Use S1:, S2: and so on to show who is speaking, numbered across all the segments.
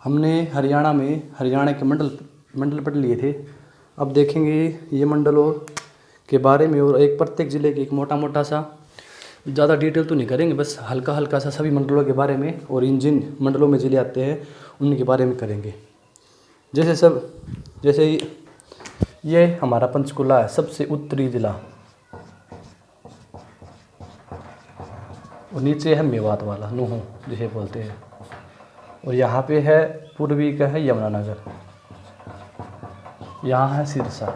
S1: हमने हरियाणा के मंडल पढ़ लिए थे। अब देखेंगे ये मंडलों के बारे में और एक प्रत्येक ज़िले के एक मोटा मोटा सा, ज़्यादा डिटेल तो नहीं करेंगे, बस हल्का हल्का सा सभी मंडलों के बारे में और जिन मंडलों में ज़िले आते हैं उनके बारे में करेंगे। जैसे ये हमारा पंचकुला है, सबसे उत्तरी ज़िला, और नीचे है मेवात वाला नूह जिसे बोलते हैं, और यहाँ पे है पूर्वी का है यमुनानगर, यहाँ है सिरसा।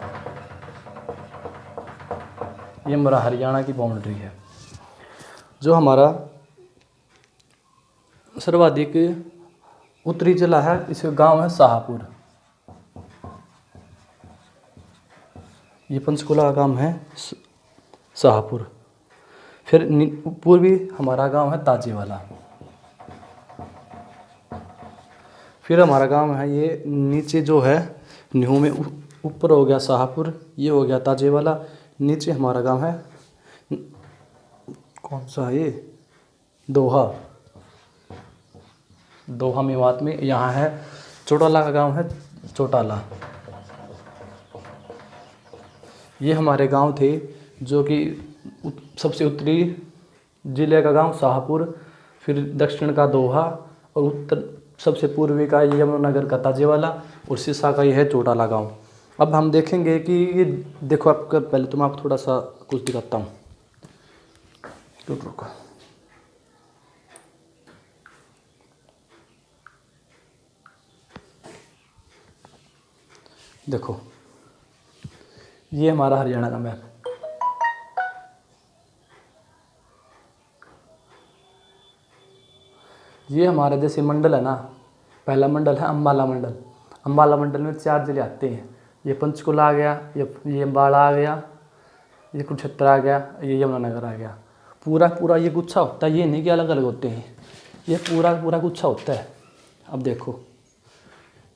S1: ये हमारा हरियाणा की बाउंड्री है। जो हमारा सर्वाधिक उत्तरी जिला है, इसका गांव है शाहपुर। ये पंचकुला का गांव है शाहपुर। फिर पूर्वी हमारा गांव है ताजेवाला। फिर हमारा गांव है ये नीचे जो है न्यू में, ऊपर हो गया शाहपुर, ये हो गया ताजेवाला, नीचे हमारा गांव है कौन सा है ये, दोहा मेवात में। यहाँ है चौटाला का गांव है चौटाला। ये हमारे गांव थे जो कि सबसे उत्तरी जिले का गांव शाहपुर, फिर दक्षिण का दोहा, और उत्तर सबसे पूर्वी का यमुनानगर का ताजेवाला, और सिरसा का ये है चौटाला गांव। अब हम देखेंगे कि ये देखो, आपका पहले तो मैं आपको थोड़ा सा कुछ दिखाता हूँ। रुको, देखो ये हमारा हरियाणा का मैप। ये हमारा जैसे मंडल है ना, पहला मंडल है अम्बाला मंडल। अम्बाला मंडल में 4 जिले आते हैं। ये पंचकुला आ गया, ये अम्बाला आ गया, ये कुरुक्षेत्र आ गया, ये यमुनानगर आ गया। पूरा ये गुच्छा होता है, ये नहीं कि अलग अलग होते हैं, ये पूरा गुच्छा होता है। अब देखो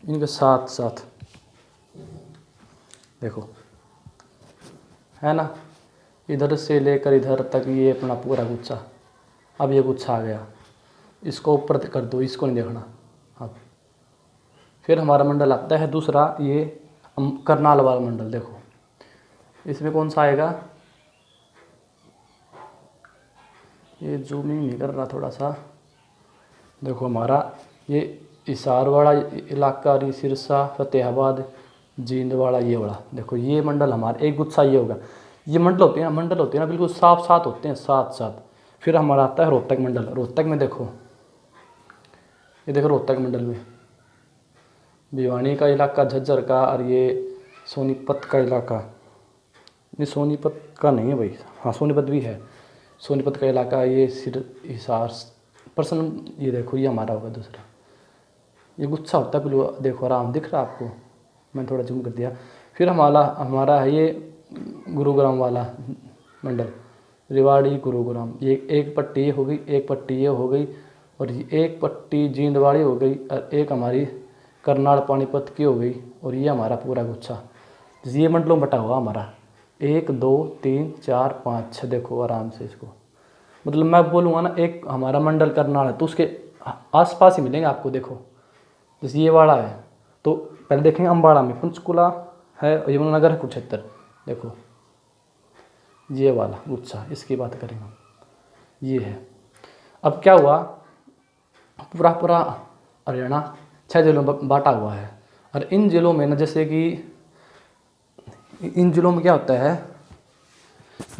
S1: इनके साथ साथ देखो, है ना, इधर से लेकर इधर तक ये अपना पूरा गुच्छा। अब ये गुच्छा आ गया, इसको ऊपर कर दो, इसको नहीं देखना। अब फिर हमारा मंडल आता है दूसरा, ये करनाल वाला मंडल। देखो इसमें कौन सा आएगा, ये जूमिंग नहीं कर रहा थोड़ा सा। देखो हमारा ये हिसार वाला इलाका, सिरसा, फतेहाबाद, जींदवाड़ा, ये वाला। देखो ये मंडल हमारा एक गुच्छा ये होगा। ये मंडल होते हैं ना बिल्कुल साथ होते हैं, साथ। फिर हमारा आता है रोहतक मंडल। रोहतक में देखो, ये देखो रोहतक मंडल में भिवानी का इलाका, झज्जर का, और ये सोनीपत का इलाका। ये सोनीपत का नहीं है भाई, हाँ सोनीपत भी है, सोनीपत का इलाका। ये हिसार पर्सन, ये देखो ये हमारा होगा दूसरा। ये गुच्छा होता है बिल्कुल, देखो आराम दिख रहा है आपको, मैं थोड़ा जूम कर दिया। फिर हमारा है ये गुरुग्राम वाला मंडल, रेवाड़ी गुरुग्राम। ये एक पट्टी ये हो गई, एक पट्टी ये हो गई, और ये एक पट्टी जींदवाड़ी हो गई, और एक हमारी करनाल पानीपत की हो गई, और ये हमारा पूरा गुच्छा। ये मंडलों में बटा हुआ हमारा 1 2 3 4 5 6। देखो आराम से इसको, मतलब मैं बोलूँगा ना, एक हमारा मंडल करनाल है तो उसके आसपास ही मिलेंगे आपको। देखो जैसे ये वाला है, तो पहले देखेंगे अम्बाड़ा में पंचकुला है, यमुनानगर है, कुरुक्षेत्र। देखो ये वाला गुच्छा, इसकी बात करेंगे, ये है। अब क्या हुआ, पूरा हरियाणा 6 जिलों में बांटा हुआ है, और इन जिलों में ना, जैसे कि इन जिलों में क्या होता है,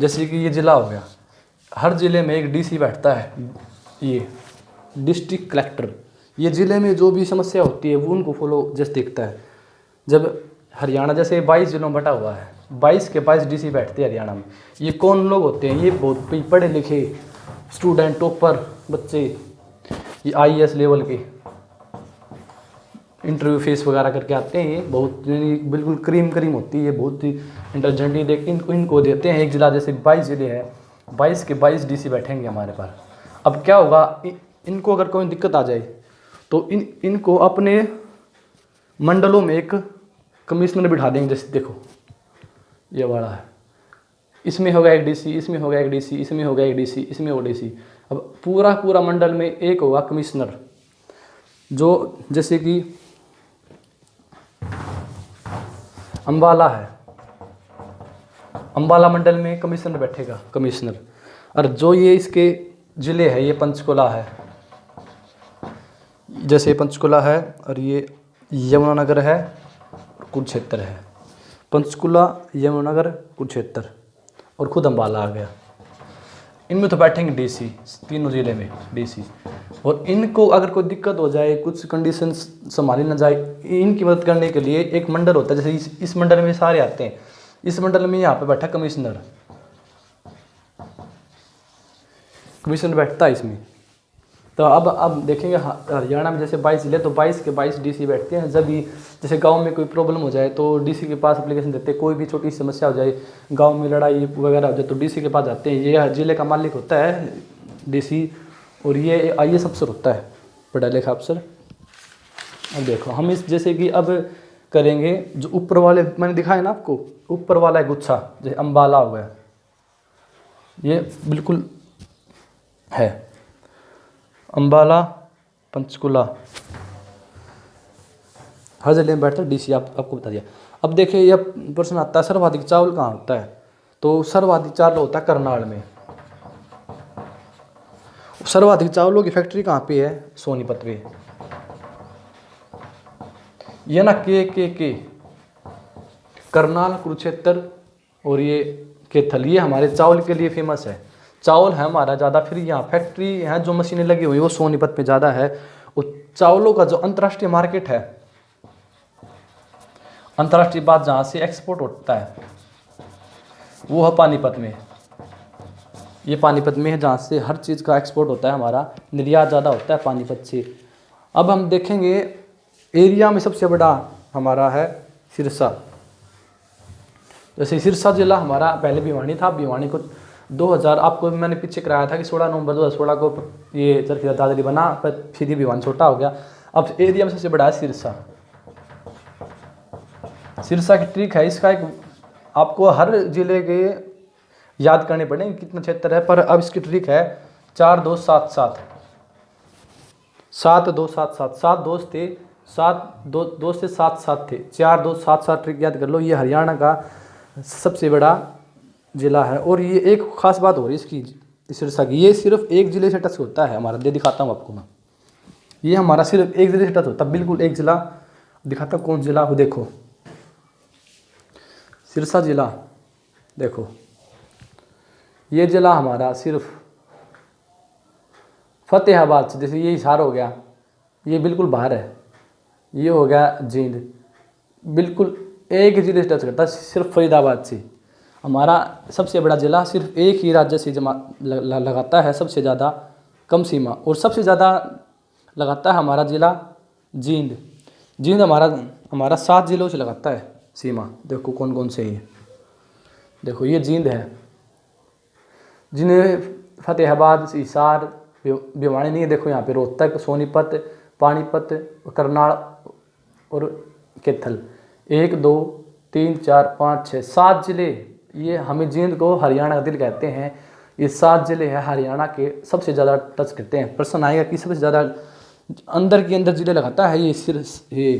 S1: जैसे कि ये जिला हो गया, हर ज़िले में एक डीसी बैठता है, ये डिस्ट्रिक्ट कलेक्टर। ये ज़िले में जो भी समस्या होती है वो उनको फॉलो जैसे देखता है। जब हरियाणा जैसे 22 जिलों में बटा हुआ है, 22 के 22 डीसी बैठते हैं हरियाणा में। ये कौन लोग होते हैं, ये बहुत पढ़े लिखे स्टूडेंट, टॉपर बच्चे, ये IAS लेवल के इंटरव्यू फेस वगैरह करके आते हैं। ये बहुत बिल्कुल क्रीम होती है, ये बहुत ही इंटेलिजेंट। ये देख इनको देते हैं एक ज़िला, जैसे 22 ज़िले हैं, 22 के 22 डीसी बैठेंगे हमारे पास। अब क्या होगा, इनको अगर कोई दिक्कत आ जाए तो इनको अपने मंडलों में एक कमिश्नर बिठा देंगे। जैसे देखो ये वाला है, इसमें होगा एक डीसी, इसमें होगा एक डीसी, इसमें होगा एक डीसी, इसमें होगा डीसी। अब पूरा मंडल में एक होगा कमिश्नर। जो जैसे कि अम्बाला है, अम्बाला मंडल में कमिश्नर बैठेगा, कमिश्नर। और जो ये इसके ज़िले है, ये पंचकुला है, जैसे पंचकुला है, और ये यमुनानगर है, कुरुक्षेत्र है। पंचकुला, यमुनानगर, कुरुक्षेत्र और खुद अम्बाला आ गया। इनमें तो बैठेंगे डीसी, तीनों ज़िले में डीसी। और इनको अगर कोई दिक्कत हो जाए, कुछ कंडीशंस संभाली ना जाए, इनकी मदद करने के लिए एक मंडल होता है। जैसे इस मंडल में सारे आते हैं, इस मंडल में यहाँ पे बैठा कमिश्नर, कमिश्नर बैठता है इसमें। तो अब देखेंगे हरियाणा में जैसे 22 ज़िले, तो 22 के 22 डीसी बैठते हैं। जब भी जैसे गांव में कोई प्रॉब्लम हो जाए तो डीसी के पास एप्लीकेशन देते हैं। कोई भी छोटी समस्या हो जाए, गांव में लड़ाई वगैरह हो जाए, तो डीसी के पास जाते हैं। ये ज़िले का मालिक होता है डीसी, और ये IAS अफसर होता है, पढ़ा लिखा अफसर। अब देखो हम इस जैसे कि अब करेंगे जो ऊपर वाले मैंने दिखाया ना आपको, ऊपर वाला है गुच्छा, जैसे अम्बाला हो गया, ये बिल्कुल है अम्बाला, पंचकुला, हर जिले में बैठता है डीसी। आपको बता दिया। अब देखिए यह प्रश्न आता है सर्वाधिक चावल कहाँ होता है, तो सर्वाधिक चावल होता है करनाल में। सर्वाधिक चावलों की फैक्ट्री कहाँ पे है, सोनीपत पे। ये ना के करनाल, कुरुक्षेत्र और ये कैथल, ये हमारे चावल के लिए फेमस है। चावल है हमारा ज़्यादा, फिर यहाँ फैक्ट्री है, जो मशीनें लगी हुई वो सोनीपत पे ज़्यादा है। और चावलों का जो अंतर्राष्ट्रीय मार्केट है, अंतर्राष्ट्रीय बात जहाँ से एक्सपोर्ट होता है वो है पानीपत में। ये पानीपत में है जहाँ से हर चीज़ का एक्सपोर्ट होता है, हमारा निर्यात ज़्यादा होता है पानीपत से। अब हम देखेंगे एरिया में सबसे बड़ा हमारा है सिरसा। जैसे सिरसा जिला हमारा पहले भिवानी था, भिवानी को 2000 आपको मैंने पीछे कराया था कि 16 नवंबर 2016 को ये चरखी दादरी बना, पर फिर ये भिवानी छोटा हो गया। अब एरिया में सबसे बड़ा है सिरसा। सिरसा की ट्रिक है, इसका एक आपको हर जिले के याद करने पड़ेंगे कितना क्षेत्र है, पर अब इसकी ट्रिक है 4 2 7 7 7 2 7 7 7 दोस्त थे, 7 2 से 7 7 थे, 4 2 7 7 ट्रिक याद कर लो। ये हरियाणा का सबसे बड़ा जिला है। और ये एक खास बात हो रही है इसकी सिरसा की, ये सिर्फ एक जिले से टच होता है हमारा। दे दिखाता हूँ आपको मैं, ये हमारा सिर्फ एक जिले से टच होता है, बिल्कुल एक जिला दिखाता हूँ। कौन जिला हो, देखो सिरसा जिला, देखो ये जिला हमारा सिर्फ फतेहाबाद से, जैसे ये हिसार हो गया, ये बिल्कुल बाहर है, ये हो गया जींद, बिल्कुल एक जिले से टच करता है, सिर्फ फरीदाबाद से। हमारा सबसे बड़ा जिला सिर्फ एक ही राज्य से लगाता है सबसे ज़्यादा कम सीमा, और सबसे ज़्यादा लगाता है हमारा जिला जींद। जींद हमारा 7 जिलों से लगाता है सीमा। देखो कौन कौन से ये, देखो ये जींद है, जिन्हें फतेहाबाद, हिसार, भिवानी नहीं है। देखो यहाँ पे रोहतक, सोनीपत, पानीपत, करनाल और कैथल, 1 2 3 4 5 6 7 जिले। ये हमें जींद को हरियाणा का दिल कहते हैं। ये 7 जिले हैं हरियाणा के, सबसे ज़्यादा टच करते हैं। प्रश्न आएगा कि सबसे ज़्यादा अंदर के अंदर जिले लगाता है ये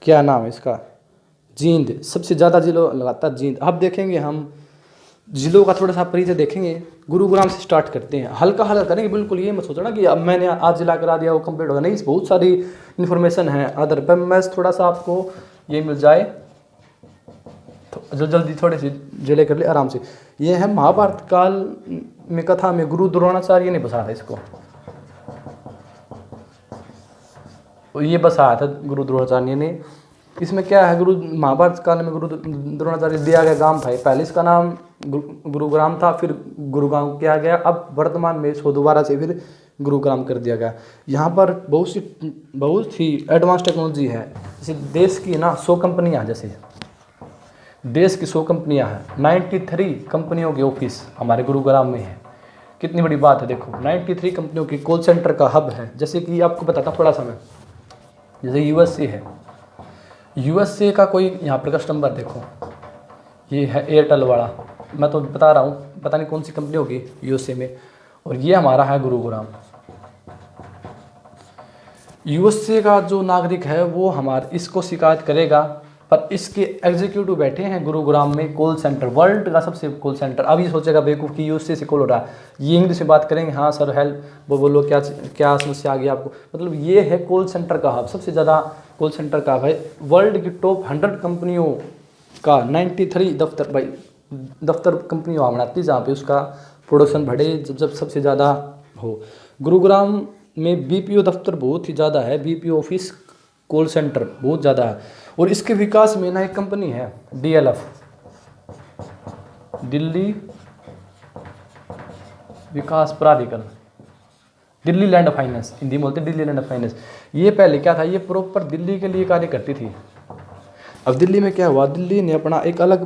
S1: क्या नाम है इसका, जींद। सबसे ज़्यादा जिलों लगाता है जींद। अब देखेंगे हम जिलों का थोड़ा सा परिचय देखेंगे। गुरुग्राम से स्टार्ट करते हैं, हल्का हल्का करेंगे। बिल्कुल ये मत सोचना कि अब मैंने आज जिला करा दिया वो कंप्लीट होगा, नहीं, बहुत सारी इन्फॉर्मेशन है अदर पर। मैं थोड़ा सा आपको ये मिल जाए तो जो जल्दी थोड़े से जिले कर ले आराम से। ये है महाभारत काल में कथा में गुरु द्रोणाचार्य ने बसाया था इसको, ये बसाया था गुरु द्रोणाचार्य ने। इसमें क्या है, महाभारत काल में गुरु द्रोणाचार्य दिया गया गांव था। पहले इसका नाम गुरुग्राम था, फिर गुरुगांव किया गया। अब वर्तमान में इसको दोबारा से फिर गुरुग्राम कर दिया गया। यहाँ पर बहुत ही एडवांस टेक्नोलॉजी है। जैसे देश की ना 100 कंपनियाँ, जैसे देश की 100 कंपनियाँ हैं, 93 कंपनियों के ऑफिस हमारे गुरुग्राम में है। कितनी बड़ी बात है, देखो 93 कंपनियों की कॉल सेंटर का हब है। जैसे कि आपको बताता थोड़ा सा मैं, जैसे USA है, USA का कोई यहाँ पर कस्टमर देखो, ये है एयरटेल वाला, मैं तो बता रहा हूँ, पता नहीं कौन सी कंपनी होगी USA में। और ये हमारा है गुरुग्राम। यूएसए का जो नागरिक है वो हमारे इसको शिकायत करेगा, पर इसके एग्जीक्यूटिव बैठे हैं गुरुग्राम में कॉल सेंटर, वर्ल्ड का सबसे कॉल सेंटर। अब ये सोचेगा बेवकूफ़ कि यूएसए से कॉल हो रहा है, ये इंग्लिश में बात करेंगे, हाँ सर हेल्प, वो बोलो क्या क्या समस्या आ गई आपको। मतलब ये है कॉल सेंटर का हब, सबसे ज़्यादा कॉल सेंटर का भाई वर्ल्ड की टॉप 100 कंपनियों का 93 दफ्तर, भाई दफ्तर कंपनी वहाँ बनाती है जहाँ पे उसका प्रोडक्शन बढ़े, जब सबसे ज़्यादा हो। गुरुग्राम में बीपीओ दफ्तर बहुत ही ज़्यादा है, बीपीओ ऑफिस कॉल सेंटर बहुत ज़्यादा है। और इसके विकास में ना एक कंपनी है डीएलएफ, दिल्ली विकास प्राधिकरण, दिल्ली लैंड फाइनेंस, हिंदी में बोलते हैं दिल्ली लैंड फाइनेंस। ये पहले क्या था, ये प्रॉपर दिल्ली के लिए कार्य करती थी। अब दिल्ली में क्या हुआ, दिल्ली ने अपना एक अलग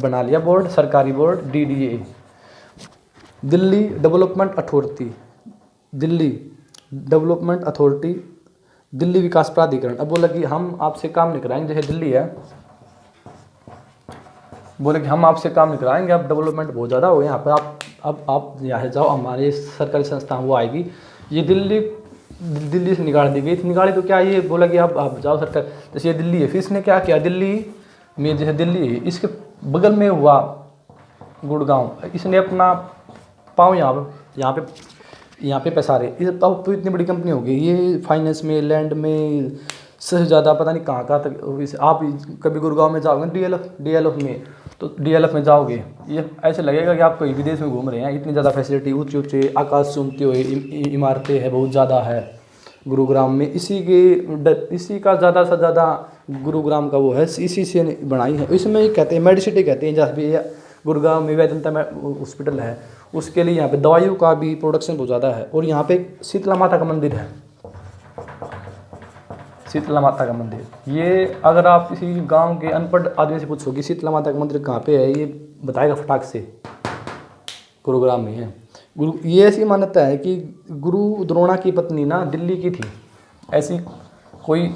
S1: बना लिया बोर्ड, सरकारी board, DDA, Delhi development authority, Delhi development authority, Delhi विकास प्राधिकरण। अब बोला कि हम आपसे काम नहीं कराएंगे, जैसे दिल्ली है, बोले कि हम आपसे काम नहीं कराएंगे, अब डेवलपमेंट बहुत ज़्यादा हो गया यहाँ पर, आप यहाँ जाओ, हमारे सरकारी संस्था वो आएगी। ये दिल्ली से निकाल दी गई थी, निकाली तो क्या, ये बोला कि आप जाओ सरकार, जैसे ये दिल्ली है, फिर इसने क्या किया, दिल्ली में जैसे दिल्ली है, इसके बगल में हुआ गुड़गांव, इसने अपना पाँव यहाँ पे पसारे। इस तो इतनी बड़ी कंपनी हो गई ये, फाइनेंस में, लैंड में, सबसे ज़्यादा पता नहीं कहाँ तक। आप कभी गुड़गांव में जाओगे डीएलएफ में, तो डीएलएफ में जाओगे, ये ऐसे लगेगा कि आप कोई विदेश में घूम रहे हैं, इतनी ज़्यादा फैसिलिटी, ऊँचे ऊँचे आकाश चूमते हुए इमारतें है, बहुत ज़्यादा है गुरुग्राम में। इसी का ज़्यादा से ज़्यादा गुरुग्राम का वो है, इसी से बनाई है। इसमें कहते हैं मेडिसिटी कहते हैं, जहाँ भी गुरुग्राम में वेदांता हॉस्पिटल है, उसके लिए यहाँ पे दवाइयों का भी प्रोडक्शन बहुत ज़्यादा है। और यहाँ पे शीतला माता का मंदिर है, शीतला माता का मंदिर। ये अगर आप किसी गांव के अनपढ़ आदमी से पूछोगे शीतला माता का मंदिर कहाँ पे है, ये बताएगा फटाक से, गुरुग्राम में है। ये ऐसी मान्यता है कि गुरु द्रोणा की पत्नी ना दिल्ली की थी, ऐसी कोई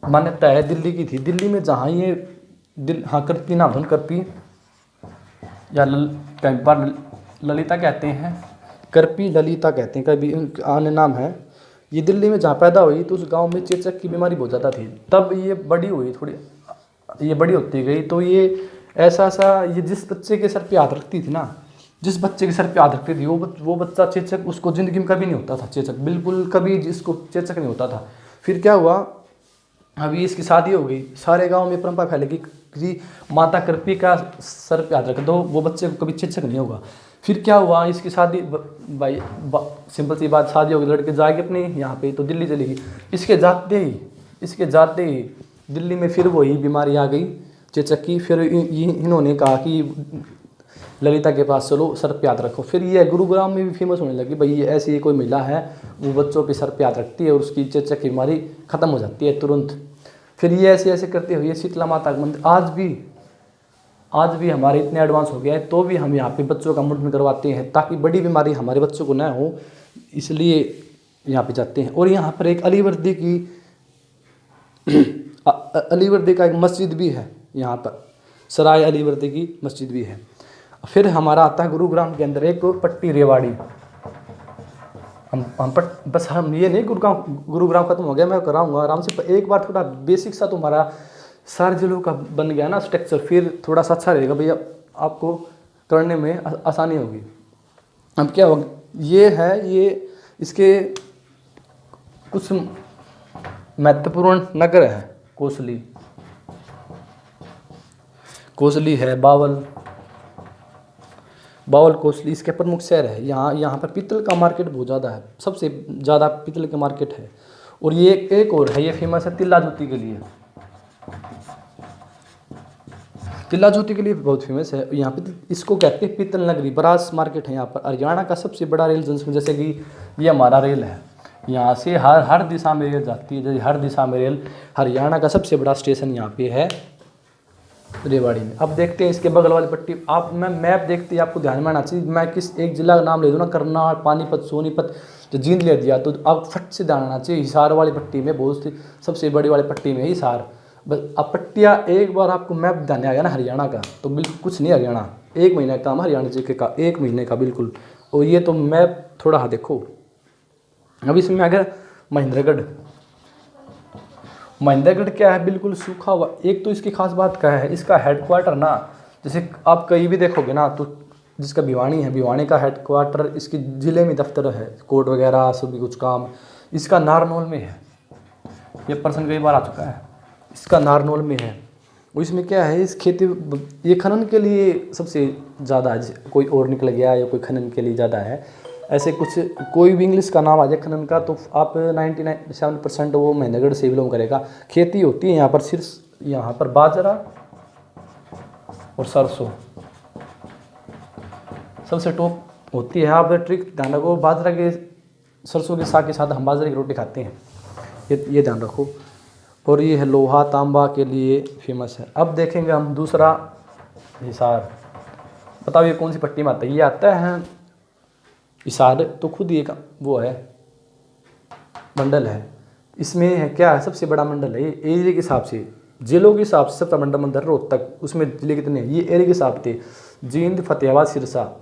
S1: मान्यता है, दिल्ली की थी। दिल्ली में जहाँ ये करपी नाम धुन करपी या कई बार ललिता कहते हैं, करपी ललिता कहते हैं, कभी अन्य नाम है। ये दिल्ली में जहाँ पैदा हुई तो उस गांव में चेचक की बीमारी बहुत ज़्यादा थी। तब ये बड़ी हुई, थोड़ी ये बड़ी होती गई, तो ये ये जिस बच्चे के सर पे हाथ रखती थी ना, जिस बच्चे के सर पे हाथ रखती थी वो बच्चा चेचक, उसको ज़िंदगी में कभी नहीं होता था चेचक, बिल्कुल कभी जिसको चेचक नहीं होता था। फिर क्या हुआ, अभी इसकी शादी हो गई, सारे गांव में परंपरा फैलेगी कि माता कृपी का सर पे हाथ रख दो, वो बच्चे को कभी चेचक नहीं होगा। फिर क्या हुआ, इसकी शादी, भाई सिंपल सी बात, शादी हो गई, लड़के जाएगी अपनी यहाँ पे, तो दिल्ली चलेगी। इसके जाते ही दिल्ली में फिर वही बीमारी आ गई चेचक की। फिर इन्होंने कहा कि ललिता के पास चलो, सर पे हाथ रखो। फिर ये गुरुग्राम में भी फेमस होने लगी, भाई ये ऐसी कोई महिला है, वो बच्चों पे सर पे हाथ रखती है और उसकी चेचक की बीमारी खत्म हो जाती है तुरंत। फिर ये ऐसे करते हुए शीतला माता का मंदिर आज भी हमारे इतने एडवांस हो गया है, तो भी हम यहाँ पे बच्चों का मुंडन करवाते हैं ताकि बड़ी बीमारी हमारे बच्चों को ना हो, इसलिए यहाँ पे जाते हैं। और यहाँ पर एक अलीवर्दी का एक मस्जिद भी है, यहाँ पर सराय अलीवर्दी की मस्जिद भी है। फिर हमारा आता है गुरुग्राम के अंदर एक पट्टी रेवाड़ी। हम ये नहीं, गुरुग्राम खत्म हो गया, मैं कराऊंगा आराम से। एक बार थोड़ा बेसिक सा तुम्हारा सारे जिलों का बन गया ना स्ट्रक्चर, फिर थोड़ा सा अच्छा रहेगा भैया, आपको करने में आसानी होगी। अब क्या होगा, ये इसके कुछ महत्वपूर्ण नगर है, कोसली है, बावल कोसली इसके प्रमुख शहर है। यहाँ पर पीतल का मार्केट बहुत ज़्यादा है, सबसे ज़्यादा पीतल का मार्केट है। और ये एक और है, ये फेमस है तिल्ला ज्योति के लिए, तिल्ला ज्योति के लिए बहुत फेमस है यहाँ पे। इसको कहते हैं पीतल नगरी, बरास मार्केट है यहाँ पर। हरियाणा का सबसे बड़ा रेल जंक्शन, जैसे कि ये हमारा रेल है, यहाँ से हर दिशा में रेल जाती है, जैसे हर दिशा में रेल। हरियाणा का सबसे बड़ा स्टेशन यहाँ पे है रेवाड़ी में। अब देखते हैं इसके बगल वाली पट्टी। मैं मैप देखते ही आपको ध्यान में आना चाहिए, मैं किस एक जिला का नाम ले दूँ ना, करनाल, पानीपत, सोनीपत, तो जींद ले दिया तो अब फट से ध्यान आना चाहिए। हिसार वाली पट्टी में, बहुत सी सबसे बड़ी वाली पट्टी में हिसार। बस अब पट्टियाँ एक बार आपको मैप ध्यान आ गया ना हरियाणा का, तो बिल्कुल कुछ नहीं, हरियाणा 1 महीने का काम, हरियाणा जी का 1 महीने का बिल्कुल। और ये तो मैप थोड़ा देखो, अब इसमें अगर महेंद्रगढ़, महेंद्रगढ़ क्या है, बिल्कुल सूखा हुआ। एक तो इसकी खास बात क्या है, इसका हेडक्वार्टर ना, जैसे आप कहीं भी देखोगे ना तो जिसका भिवानी है, भिवानी का हेडक्वार्टर इसके ज़िले में दफ्तर है, कोर्ट वगैरह सभी कुछ काम इसका नारनौल में है। ये पर्सन कई बार आ चुका है, इसका नारनौल में है। और इसमें क्या है, इस खेती ये खनन के लिए सबसे ज़्यादा है, कोई और निकल गया या कोई खनन के लिए ज़्यादा है, ऐसे कुछ कोई भी इंग्लिश का नाम आ जाए खनन का तो आप 99% वो महेंद्रगढ़ से बिलोंग करेगा। खेती होती है यहाँ पर सिर्फ, यहाँ पर बाजरा और सरसों सबसे टॉप होती है। आप ट्रिक ध्यान रखो, बाजरा के सरसों के साग के साथ हम बाजरे की रोटी खाते हैं, ये ध्यान रखो। और ये है लोहा तांबा के लिए फेमस है। अब देखेंगे हम दूसरा हिसार। बताओ ये कौन सी पट्टी में आता है? ये आता है हिसार, तो खुद ही एक वो है मंडल है। इसमें है क्या है, सबसे बड़ा मंडल है ये एरिया के हिसाब से, जिलों के हिसाब से सबसे बड़ा मंडल रोहतक, उसमें जिले कितने हैं ये एरिया के हिसाब से, जींद फतेहाबाद सिरसा।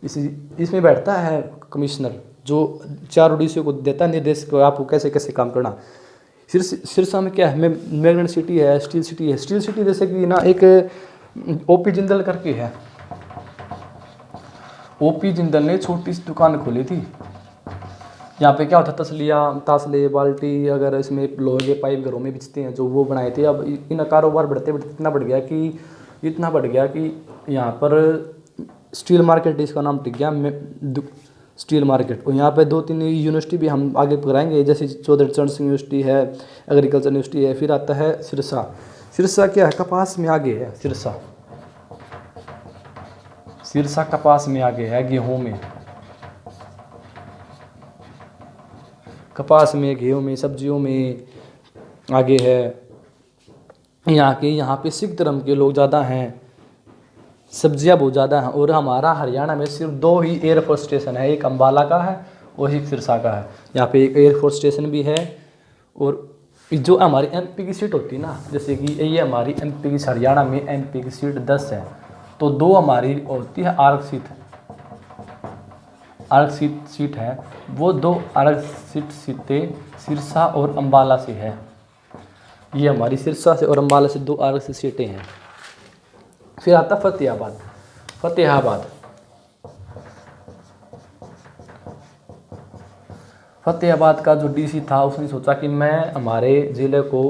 S1: इसमें बैठता है कमिश्नर जो 4 उड़ीसियों को देता है निर्देश को आपको कैसे कैसे काम करना। सिरसा में क्या है, मैग्नेट सिटी है, स्टील सिटी है। स्टील सिटी जैसे कि ना एक ओपी जिंदल करके है, ओपी जिंदल ने छोटी सी दुकान खोली थी। यहाँ पे क्या होता है, तसलियाँ तासले बाल्टी, अगर इसमें लोहे के पाइप घरों में बिचते हैं जो वो बनाए थे। अब इनका कारोबार बढ़ते बढ़ते इतना बढ़ गया कि यहाँ पर स्टील मार्केट इसका नाम टिक गया, स्टील मार्केट। और यहाँ पे 2-3 यूनिवर्सिटी भी हम आगे कराएंगे, जैसे चौधरी चरण सिंह यूनिवर्सिटी है, एग्रीकल्चर यूनिवर्सिटी है। फिर आता है सिरसा। सिरसा क्या है, कपास में आगे है सिरसा। सिरसा कपास में आगे है, गेहूं में, कपास में, गेहूं में, सब्जियों में आगे है। यहाँ पे सिख धर्म के लोग ज़्यादा हैं, सब्जियां बहुत ज़्यादा हैं। और हमारा हरियाणा में सिर्फ 2 ही एयरफोर्स स्टेशन है, एक अम्बाला का है और एक सिरसा का है। यहाँ पे एक एयरफोर्स स्टेशन भी है। और जो हमारी एमपी की सीट होती है ना, जैसे कि ये हमारी एमपी की, हरियाणा में एमपी की सीट 10 है, तो 2 हमारी होती है आरक्षित सीट है। वो 2 आरक्षित सीटें सिरसा और अम्बाला से है। ये हमारी सिरसा से और अम्बाला से 2 आरक्षित सीटें हैं। फिर आता फतेहाबाद। फतेहाबाद का जो डीसी था उसने सोचा कि मैं हमारे ज़िले को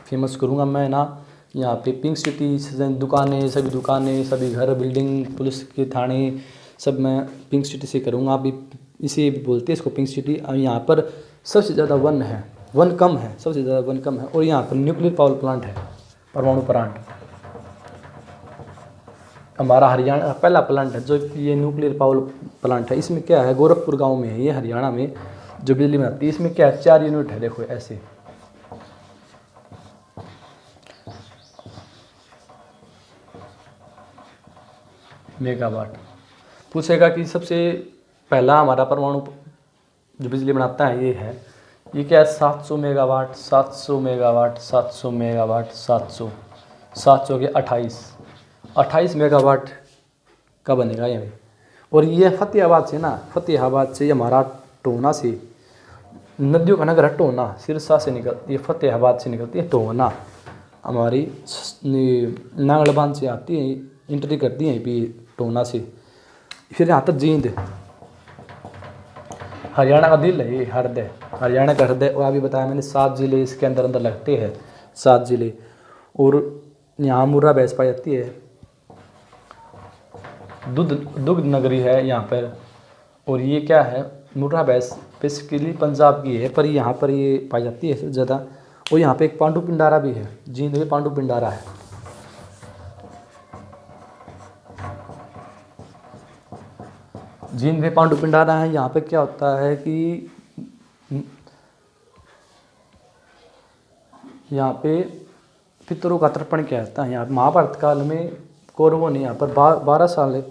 S1: फेमस करूँगा। मैं ना यहाँ पे पिंक सिटी, दुकानें, सभी घर, बिल्डिंग, पुलिस के थाने सब मैं पिंक सिटी से करूँगा। अभी इसे बोलते हैं इसको पिंक सिटी। और यहाँ पर सबसे ज़्यादा वन कम है, सबसे ज़्यादा वन कम है। और यहाँ पर न्यूक्लियर पावर प्लांट है, परमाणु प्लांट। हमारा हरियाणा पहला प्लांट है जो ये न्यूक्लियर पावर प्लांट है। इसमें क्या है, गोरखपुर गांव में है ये, हरियाणा में जो बिजली बनाती है। इसमें क्या है, 4 यूनिट है, देखो ऐसे। मेगावाट पूछेगा कि सबसे पहला हमारा परमाणु जो बिजली बनाता है ये है, ये क्या है, 700 मेगावाट, 700 मेगावाट, 700 मेगावाट, 700 के 28 मेगावाट का बनेगा ये। और ये फतेहाबाद से हमारा टोना से, नदियों का नगर है टोना, सिरसा से ये फतेहाबाद से निकलती है टोना, हमारी नांगलबान से आती है, एंट्री करती है भी टोना से। फिर यहाँ तक जींद, हरियाणा का दिल है ये, हरियाणा का हृदय। और अभी बताया मैंने 7 जिले इसके अंदर लगते हैं, 7 जिले। और यहाँ मुर्रा भैंस पाई जाती है, दुग्ध नगरी है यहाँ पर। और ये क्या है, मुर्रा भैंस बेसिकली पंजाब की है, पर यहाँ पर ये पाई जाती है सबसे ज़्यादा। और यहाँ पे एक पांडु पिंडारा भी है, जींद में पांडु पिंडारा है। जींद में पांडु पिंडारा है। यहाँ पे क्या होता है कि यहाँ पे पितरों का तर्पण किया जाता है। यहाँ महाभारत काल में कौरवों ने यहाँ पर 12 साल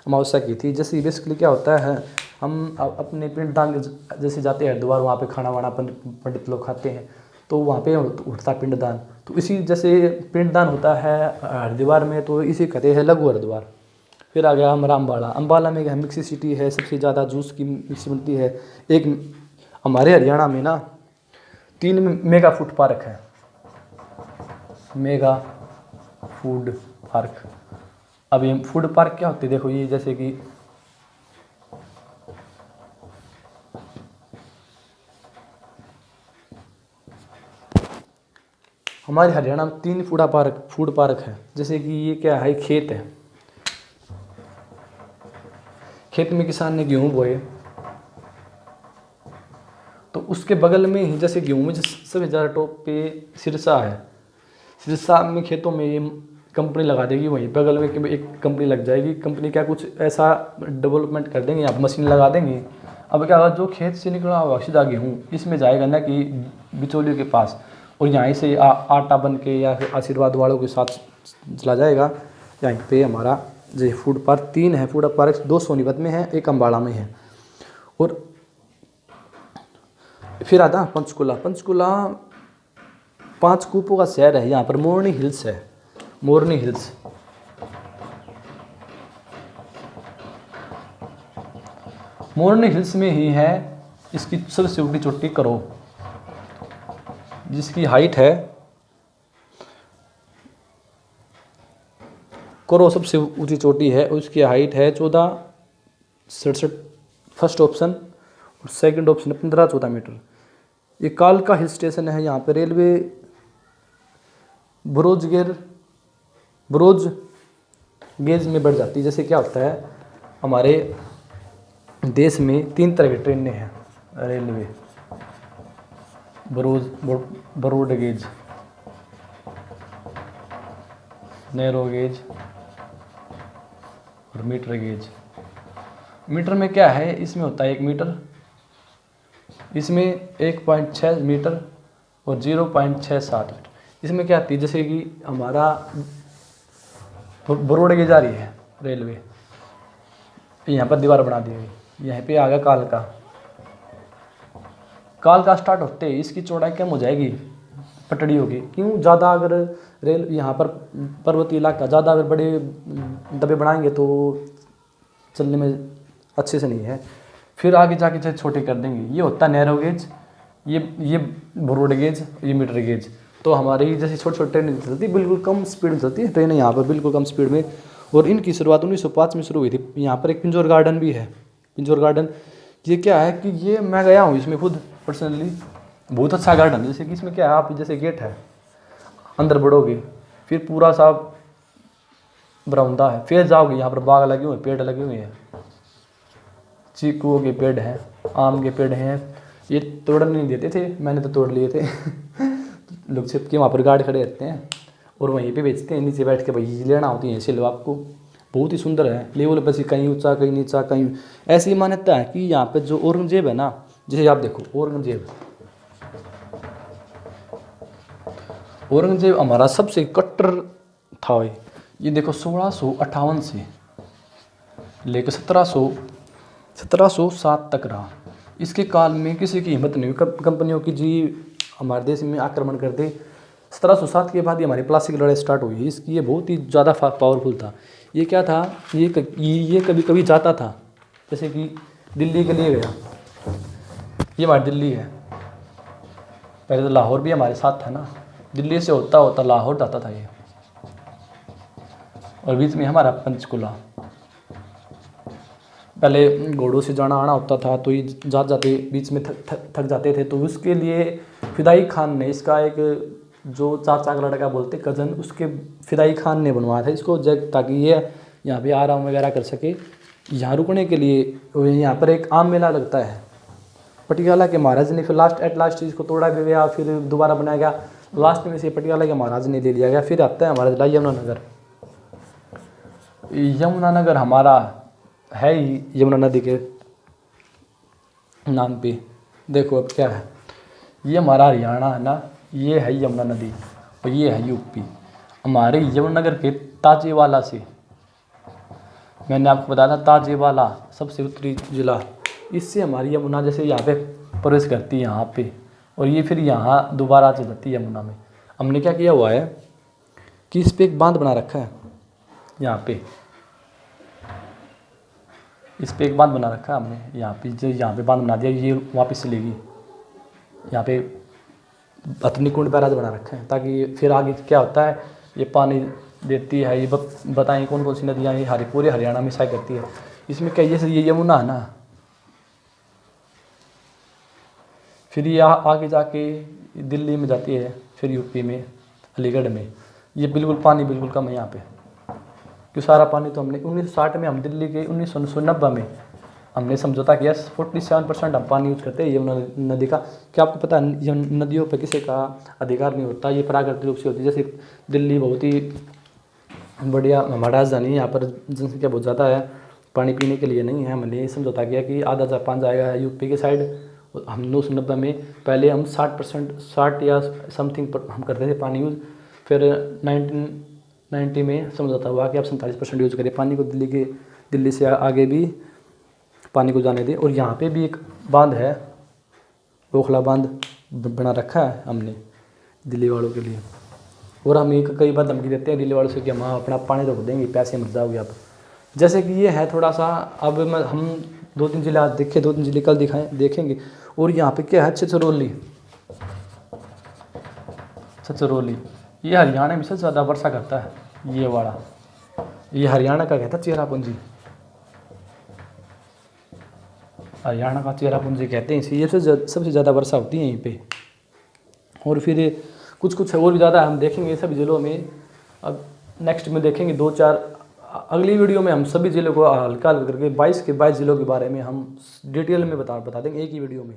S1: अमावस्या की थी। जैसे बेसिकली क्या होता है, हम अपने पिंडदान जैसे जाते हैं हरिद्वार, वहाँ पे खाना वाना पंडित लोग खाते हैं, तो वहाँ पे उठता पिंडदान। तो इसी जैसे पिंडदान होता है हरिद्वार में, तो इसी कहते हैं लघु हरिद्वार। फिर आ गया हमारा अम्बाला में मिक्सी सिटी है, सबसे ज़्यादा जूस की मिक्सी बनती है। एक हमारे हरियाणा में ना 3 मेगा फूड पार्क है। Mega food park. अब ये फूड पार्क क्या होते हैं देखो, ये जैसे कि हमारे हरियाणा में 3 फूड पार्क है। जैसे कि ये क्या है, खेत है, खेत में किसान ने गेहूं बोए, तो उसके बगल में ही जैसे गेहूं में सबसे ज़्यादा टॉप पे सिरसा है। सिरसा में खेतों में ये कंपनी लगा देगी, वहीं बगल में कि एक कंपनी लग जाएगी। कंपनी क्या कुछ ऐसा डेवलपमेंट कर देंगे, यहाँ मशीन लगा देंगे। अब क्या होगा, जो खेत से निकला हुआ सीधा गेहूँ इसमें जाएगा ना कि बिचौलियों के पास, और यहाँ से आटा बन के या फिर आशीर्वाद वालों के साथ चला जाएगा। यहाँ पे हमारा जो फूड पार्क 3 है फूड पार्क, 2 सोनीपत में है, एक अम्बाड़ा में है। और फिर आता पंचकुला। पंचकुला 5 कूपों का शहर है। यहाँ पर मोरनी हिल्स है, मोरनी हिल्स। मोरनी हिल्स में ही है इसकी सबसे ऊंची चोटी करो, जिसकी हाइट है करो सबसे ऊंची चोटी है, उसकी हाइट है 1467 फर्स्ट ऑप्शन, और सेकंड ऑप्शन 15-14 मीटर। ये कालका हिल स्टेशन है। यहाँ पे रेलवे ब्रोज गेज में बढ़ जाती है। जैसे क्या होता है, हमारे देश में 3 तरह की ट्रेनें हैं railway, broad gauge, narrow gauge और मीटर गेज। मीटर में क्या है, इसमें होता है 1 मीटर, इसमें 1.6 मीटर और 0.67 मीटर। इसमें क्या आती है, जैसे कि हमारा ब्रॉड गेज आ रही है रेलवे, यहाँ पर दीवार बना दी गई, यहाँ पे आ गया कालका स्टार्ट होते ही इसकी चौड़ाई कम हो जाएगी, पटड़ी होगी। क्यों, ज़्यादा अगर रेल यहाँ पर पर्वतीय इलाका, ज़्यादा अगर बड़े डब्बे बनाएंगे तो चलने में अच्छे से नहीं है, फिर आगे जाके चाहे छोटे कर देंगे। ये होता है नैरो गेज, ये ब्रॉड गेज, ये मीटर गेज। तो हमारी जैसे छोटे छोटे ट्रेनें चलती बिल्कुल कम स्पीड में चलती है ट्रेनें यहाँ पर, बिल्कुल कम स्पीड में। और इनकी शुरुआत 1905 में शुरू हुई थी। यहाँ पर एक पिंजौर गार्डन भी है। पिंजौर गार्डन ये क्या है कि ये मैं गया हूँ इसमें खुद पर्सनली, बहुत अच्छा गार्डन है। जैसे कि इसमें क्या है, आप जैसे गेट है, अंदर बढ़ोगे फिर पूरा सा बरामदा है, फिर जाओगे यहाँ पर बाग लगे हुए, पेड़ लगे हुए हैं, चीकू के पेड़ हैं, आम के पेड़ हैं। ये तोड़ने नहीं देते थे, मैंने तो तोड़ लिए थे लोग छिप के वहाँ पर गार्ड खड़े रहते हैं और वहीं पे बेचते हैं, नीचे बैठ के भाई लेना होती है सिल्व आपको। बहुत ही सुंदर है, लेवल पर कहीं ऊंचा कहीं नीचा कहीं। ऐसी मान्यता है कि यहाँ पे जो औरंगजेब है ना, जैसे आप देखो औरंगजेब हमारा सबसे कट्टर था। ये देखो 1658 से लेकर 1707 तक रहा। इसके काल में किसी की हिम्मत नहीं हुई कंपनियों की जी हमारे देश में आक्रमण कर दे। 1707 के बाद ही हमारी प्लास्टिक लड़ाई स्टार्ट हुई। इसकी ये बहुत ही ज़्यादा पावरफुल था। ये क्या था, ये कभी कभी जाता था, जैसे कि दिल्ली के लिए गया। ये हमारी दिल्ली है, पहले तो लाहौर भी हमारे साथ था ना, दिल्ली से होता होता लाहौर जाता था ये, और बीच में हमारा पंचकुला। पहले घोड़ों से जाना आना होता था, तो ये जाते बीच में थक जाते थे, तो उसके लिए फिदाई खान ने इसका एक जो चाचा का लड़का बोलते कज़न, उसके फिदाई खान ने बनवाया था इसको ताकि ये यहाँ पे आराम वगैरह कर सके। यहाँ रुकने के लिए यहाँ पर एक आम मेला लगता है। पटियाला के महाराज ने फिर लास्ट इसको तोड़ा भी गया, फिर दोबारा बनाया गया। लास्ट में से पटियाला के महाराज ने ले लिया गया। फिर आता है हमारा जिला यमुनानगर। यमुनानगर हमारा है ही यमुना नदी के नाम पे। देखो अब क्या है, ये हमारा हरियाणा है ना, ये है यमुना नदी और ये है यूपी। हमारे यमुनानगर के ताजेवाला से, मैंने आपको बताया था ताजेवाला सबसे उत्तरी जिला, इससे हमारी यमुना जैसे यहाँ पे प्रवेश करती है यहाँ पे, और ये फिर यहाँ दोबारा चल जाती है यमुना में। हमने क्या किया हुआ है कि इस पर एक बांध बना रखा है, यहाँ पे इस पर एक बांध बना रखा है हमने, यहाँ पे बांध बना दिया, ये वापस चलेगी यहाँ पे हथनी कुंड बैराज बना रखे हैं, ताकि फिर आगे क्या होता है, ये पानी देती है। ये बताएं कौन कौन सी नदियाँ ये पूरे हरियाणा में साई करती है। इसमें क्या जैसे ये यमुना है ना, फिर ये आगे जाके दिल्ली में जाती है, फिर यूपी में अलीगढ़ में। ये बिल्कुल पानी बिल्कुल कम है यहाँ पे, क्यों सारा पानी तो हमने 1960 में हम दिल्ली के 1990 में हमने समझौता किया, 47% हम पानी यूज करते हैं यमुना नदी का। क्या आपको पता है नदियों पर किसी का अधिकार नहीं होता, ये प्राकृतिक रूप से होती है। जैसे दिल्ली बहुत ही बढ़िया हमारा राजधानी है, यहाँ पर जनसंख्या बहुत ज़्यादा है, पानी पीने के लिए नहीं है। हमने ये समझौता किया कि आधा जापान जाएगा यूपी के साइड। हम 1990 में पहले हम 60 या समथिंग पर हम करते थे पानी यूज़, फिर 1990 में समझौता हुआ कि आप 47% यूज़ करें पानी को। दिल्ली से आगे भी पानी को जाने दें। और यहाँ पे भी एक बांध है, ओखला बांध बना रखा है हमने दिल्ली वालों के लिए। और हम एक कई बार धमकी देते हैं दिल्ली वालों से कि हम अपना पानी रोक देंगे, पैसे मत जाओगे आप। जैसे कि ये है थोड़ा सा, अब हम 2-3 जिले आज देखे, 2-3 जिले कल देखेंगे। और यहाँ पे क्या है, छछरौली, ये हरियाणा में सबसे ज़्यादा वर्षा करता है। ये वाला ये हरियाणा का कहता है चेरापूंजी, हरियाणा का चेरापूंजी कहते हैं इसे। ये सबसे ज़्यादा वर्षा होती है यहीं पे। और फिर कुछ और भी ज़्यादा हम देखेंगे सभी जिलों में। अब नेक्स्ट में देखेंगे 2-4 अगली वीडियो में हम सभी जिलों को हल्का करके 22 के 22 जिलों के बारे में हम डिटेल में बता देंगे एक ही वीडियो में।